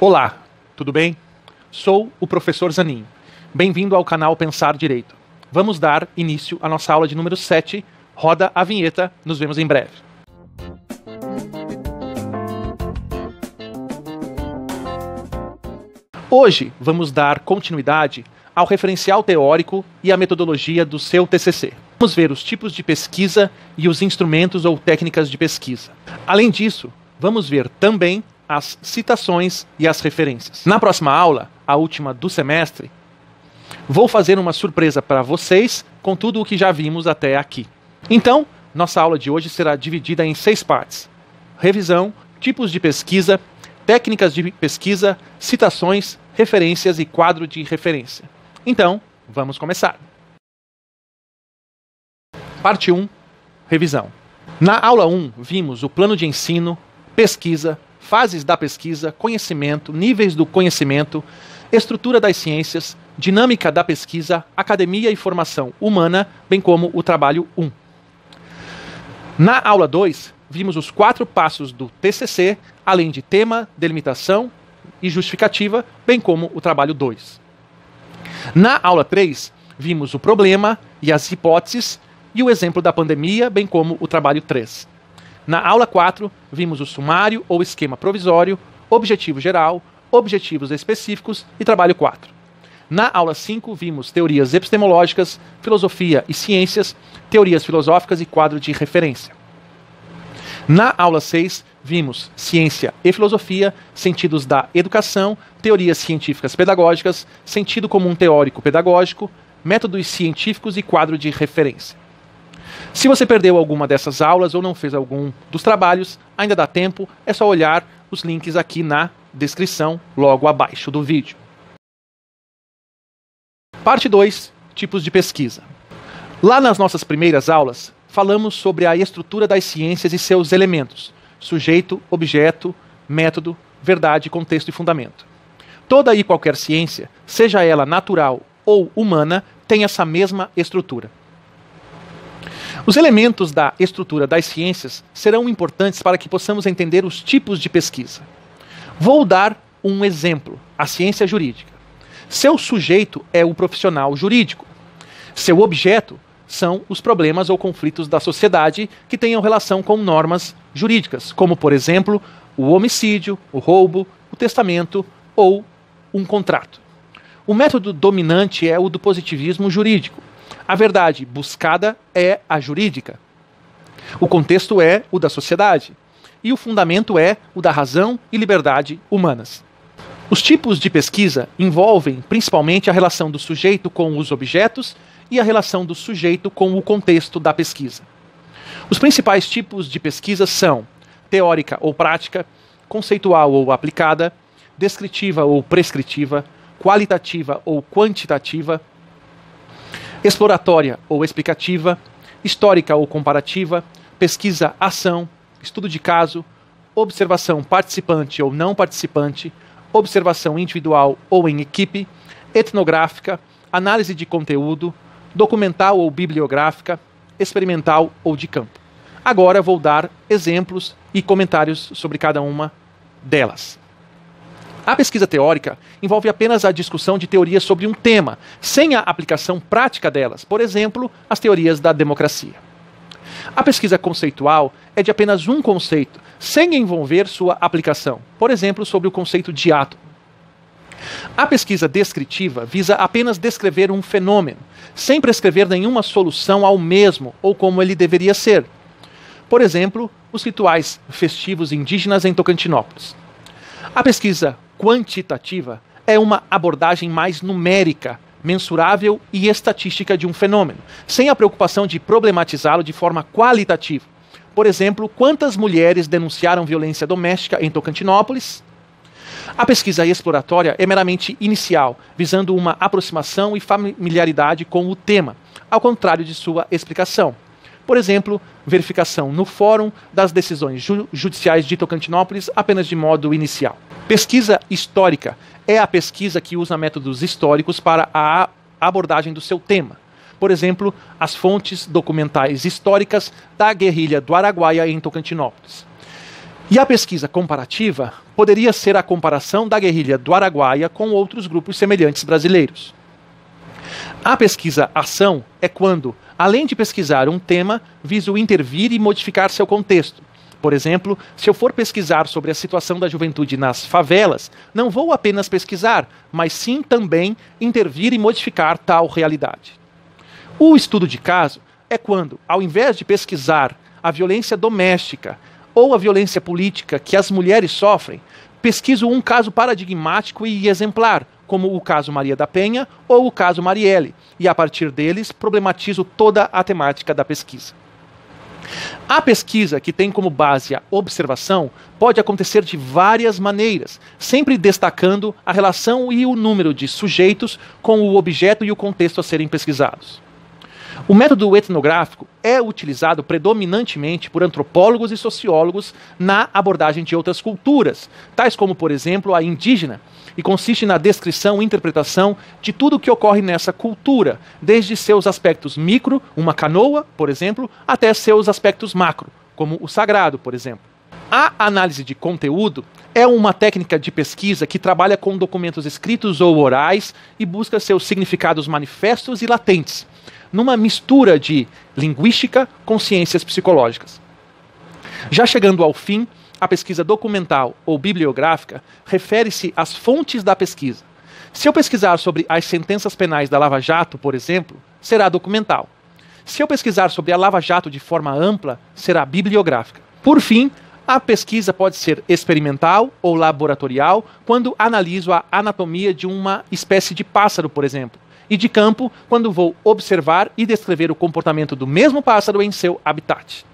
Olá, tudo bem? Sou o professor Zanin. Bem-vindo ao canal Pensar Direito. Vamos dar início à nossa aula de número 7. Roda a vinheta, nos vemos em breve. Hoje vamos dar continuidade ao referencial teórico e à metodologia do seu TCC. Vamos ver os tipos de pesquisa e os instrumentos ou técnicas de pesquisa. Além disso, vamos ver também as citações e as referências. Na próxima aula, a última do semestre, vou fazer uma surpresa para vocês com tudo o que já vimos até aqui. Então, nossa aula de hoje será dividida em 6 partes: revisão, tipos de pesquisa, técnicas de pesquisa, citações, referências e quadro de referência. Então, vamos começar. Parte 1. Revisão. Na aula 1, vimos o plano de ensino, pesquisa, fases da pesquisa, conhecimento, níveis do conhecimento, estrutura das ciências, dinâmica da pesquisa, academia e formação humana, bem como o trabalho 1. Na aula 2, vimos os 4 passos do TCC, além de tema, delimitação e justificativa, bem como o trabalho 2. Na aula 3, vimos o problema e as hipóteses e o exemplo da pandemia, bem como o trabalho 3. Na aula 4, vimos o sumário ou esquema provisório, objetivo geral, objetivos específicos e trabalho 4. Na aula 5, vimos teorias epistemológicas, filosofia e ciências, teorias filosóficas e quadro de referência. Na aula 6, vimos ciência e filosofia, sentidos da educação, teorias científicas pedagógicas, sentido comum teórico pedagógico, métodos científicos e quadro de referência. Se você perdeu alguma dessas aulas ou não fez algum dos trabalhos, ainda dá tempo, é só olhar os links aqui na descrição, logo abaixo do vídeo. Parte 2. Tipos de pesquisa. Lá nas nossas primeiras aulas, falamos sobre a estrutura das ciências e seus elementos: sujeito, objeto, método, verdade, contexto e fundamento. Toda e qualquer ciência, seja ela natural ou humana, tem essa mesma estrutura. Os elementos da estrutura das ciências serão importantes para que possamos entender os tipos de pesquisa. Vou dar um exemplo: a ciência jurídica. Seu sujeito é o profissional jurídico. Seu objeto são os problemas ou conflitos da sociedade que tenham relação com normas jurídicas, como, por exemplo, o homicídio, o roubo, o testamento ou um contrato. O método dominante é o do positivismo jurídico. A verdade buscada é a jurídica. O contexto é o da sociedade. E o fundamento é o da razão e liberdade humanas. Os tipos de pesquisa envolvem principalmente a relação do sujeito com os objetos e a relação do sujeito com o contexto da pesquisa. Os principais tipos de pesquisa são teórica ou prática, conceitual ou aplicada, descritiva ou prescritiva, qualitativa ou quantitativa, exploratória ou explicativa, histórica ou comparativa, pesquisa-ação, estudo de caso, observação participante ou não participante, observação individual ou em equipe, etnográfica, análise de conteúdo, documental ou bibliográfica, experimental ou de campo. Agora vou dar exemplos e comentários sobre cada uma delas. A pesquisa teórica envolve apenas a discussão de teorias sobre um tema, sem a aplicação prática delas, por exemplo, as teorias da democracia. A pesquisa conceitual é de apenas um conceito, sem envolver sua aplicação, por exemplo, sobre o conceito de átomo. A pesquisa descritiva visa apenas descrever um fenômeno, sem prescrever nenhuma solução ao mesmo ou como ele deveria ser. Por exemplo, os rituais festivos indígenas em Tocantinópolis. A pesquisa quantitativa é uma abordagem mais numérica, mensurável e estatística de um fenômeno, sem a preocupação de problematizá-lo de forma qualitativa. Por exemplo, quantas mulheres denunciaram violência doméstica em Tocantinópolis? A pesquisa exploratória é meramente inicial, visando uma aproximação e familiaridade com o tema, ao contrário de sua explicação. Por exemplo, verificação no fórum das decisões judiciais de Tocantinópolis apenas de modo inicial. Pesquisa histórica é a pesquisa que usa métodos históricos para a abordagem do seu tema. Por exemplo, as fontes documentais históricas da guerrilha do Araguaia em Tocantinópolis. E a pesquisa comparativa poderia ser a comparação da guerrilha do Araguaia com outros grupos semelhantes brasileiros. A pesquisa-ação é quando, além de pesquisar um tema, viso intervir e modificar seu contexto. Por exemplo, se eu for pesquisar sobre a situação da juventude nas favelas, não vou apenas pesquisar, mas sim também intervir e modificar tal realidade. O estudo de caso é quando, ao invés de pesquisar a violência doméstica ou a violência política que as mulheres sofrem, pesquiso um caso paradigmático e exemplar, como o caso Maria da Penha ou o caso Marielle, e a partir deles problematizo toda a temática da pesquisa. A pesquisa, que tem como base a observação, pode acontecer de várias maneiras, sempre destacando a relação e o número de sujeitos com o objeto e o contexto a serem pesquisados. O método etnográfico é utilizado predominantemente por antropólogos e sociólogos na abordagem de outras culturas, tais como, por exemplo, a indígena, e consiste na descrição e interpretação de tudo o que ocorre nessa cultura, desde seus aspectos micro, uma canoa, por exemplo, até seus aspectos macro, como o sagrado, por exemplo. A análise de conteúdo é uma técnica de pesquisa que trabalha com documentos escritos ou orais e busca seus significados manifestos e latentes, numa mistura de linguística com ciências psicológicas. Já chegando ao fim, a pesquisa documental ou bibliográfica refere-se às fontes da pesquisa. Se eu pesquisar sobre as sentenças penais da Lava Jato, por exemplo, será documental. Se eu pesquisar sobre a Lava Jato de forma ampla, será bibliográfica. Por fim, a pesquisa pode ser experimental ou laboratorial quando analiso a anatomia de uma espécie de pássaro, por exemplo, e de campo quando vou observar e descrever o comportamento do mesmo pássaro em seu habitat.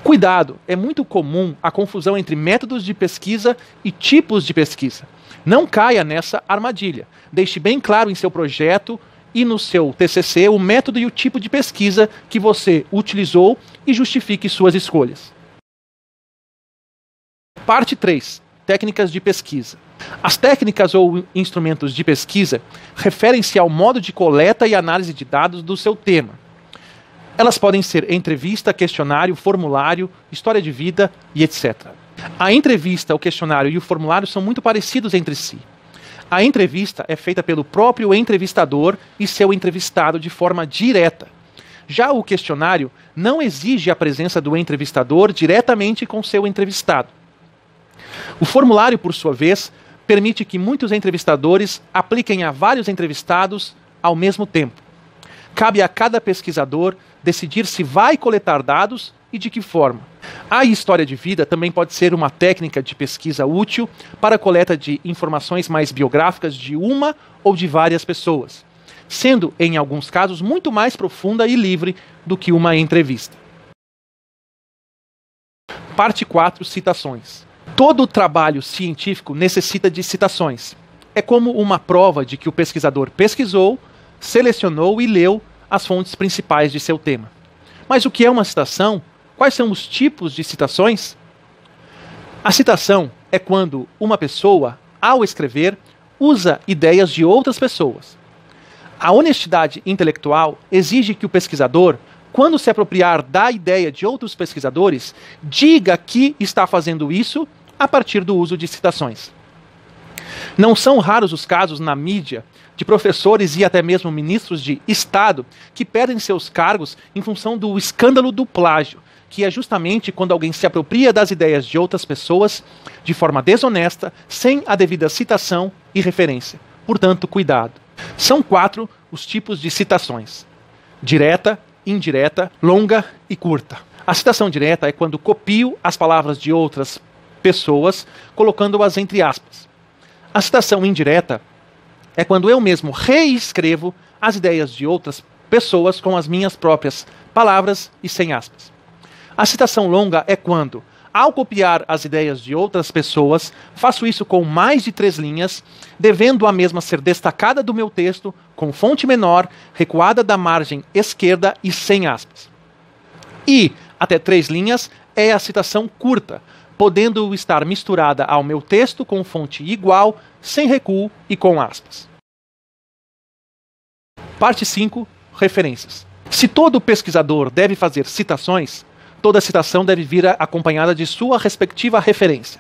Cuidado, é muito comum a confusão entre métodos de pesquisa e tipos de pesquisa. Não caia nessa armadilha. Deixe bem claro em seu projeto e no seu TCC o método e o tipo de pesquisa que você utilizou e justifique suas escolhas. Parte 3. Técnicas de pesquisa. As técnicas ou instrumentos de pesquisa referem-se ao modo de coleta e análise de dados do seu tema. Elas podem ser entrevista, questionário, formulário, história de vida e etc. A entrevista, o questionário e o formulário são muito parecidos entre si. A entrevista é feita pelo próprio entrevistador e seu entrevistado de forma direta. Já o questionário não exige a presença do entrevistador diretamente com seu entrevistado. O formulário, por sua vez, permite que muitos entrevistadores apliquem a vários entrevistados ao mesmo tempo. Cabe a cada pesquisador decidir se vai coletar dados e de que forma. A história de vida também pode ser uma técnica de pesquisa útil para a coleta de informações mais biográficas de uma ou de várias pessoas, sendo, em alguns casos, muito mais profunda e livre do que uma entrevista. Parte 4. Citações. Todo trabalho científico necessita de citações. É como uma prova de que o pesquisador pesquisou, selecionou e leu as fontes principais de seu tema. Mas o que é uma citação? Quais são os tipos de citações? A citação é quando uma pessoa, ao escrever, usa ideias de outras pessoas. A honestidade intelectual exige que o pesquisador, quando se apropriar da ideia de outros pesquisadores, diga que está fazendo isso a partir do uso de citações. Não são raros os casos na mídia de professores e até mesmo ministros de Estado que perdem seus cargos em função do escândalo do plágio, que é justamente quando alguém se apropria das ideias de outras pessoas de forma desonesta, sem a devida citação e referência. Portanto, cuidado. São 4 os tipos de citações: direta, indireta, longa e curta. A citação direta é quando copio as palavras de outras pessoas, colocando-as entre aspas. A citação indireta é quando eu mesmo reescrevo as ideias de outras pessoas com as minhas próprias palavras e sem aspas. A citação longa é quando, ao copiar as ideias de outras pessoas, faço isso com mais de 3 linhas, devendo a mesma ser destacada do meu texto, com fonte menor, recuada da margem esquerda e sem aspas. E, até 3 linhas, é a citação curta, podendo estar misturada ao meu texto com fonte igual, sem recuo e com aspas. Parte 5. Referências. Se todo pesquisador deve fazer citações, toda citação deve vir acompanhada de sua respectiva referência.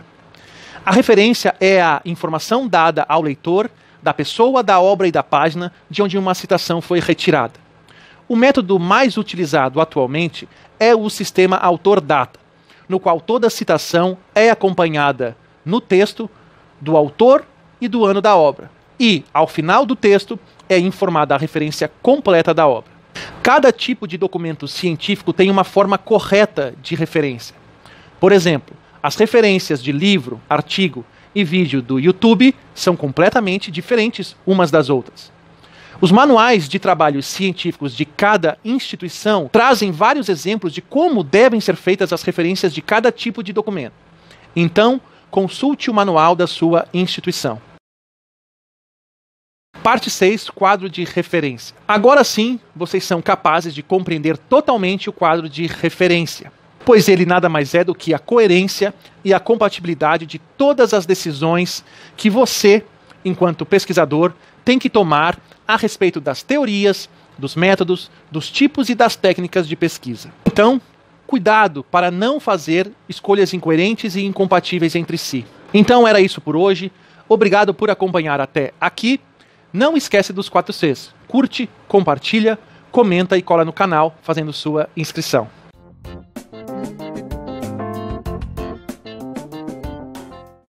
A referência é a informação dada ao leitor da pessoa, da obra e da página de onde uma citação foi retirada. O método mais utilizado atualmente é o sistema autor-data, no qual toda citação é acompanhada no texto do autor e do ano da obra. E, ao final do texto, é informada a referência completa da obra. Cada tipo de documento científico tem uma forma correta de referência. Por exemplo, as referências de livro, artigo e vídeo do YouTube são completamente diferentes umas das outras. Os manuais de trabalhos científicos de cada instituição trazem vários exemplos de como devem ser feitas as referências de cada tipo de documento. Então, consulte o manual da sua instituição. Parte 6, quadro de referência. Agora sim, vocês são capazes de compreender totalmente o quadro de referência, pois ele nada mais é do que a coerência e a compatibilidade de todas as decisões que você, enquanto pesquisador, tem que tomar a respeito das teorias, dos métodos, dos tipos e das técnicas de pesquisa. Então, cuidado para não fazer escolhas incoerentes e incompatíveis entre si. Então era isso por hoje. Obrigado por acompanhar até aqui. Não esquece dos 4 Cs. Curte, compartilha, comenta e cola no canal fazendo sua inscrição.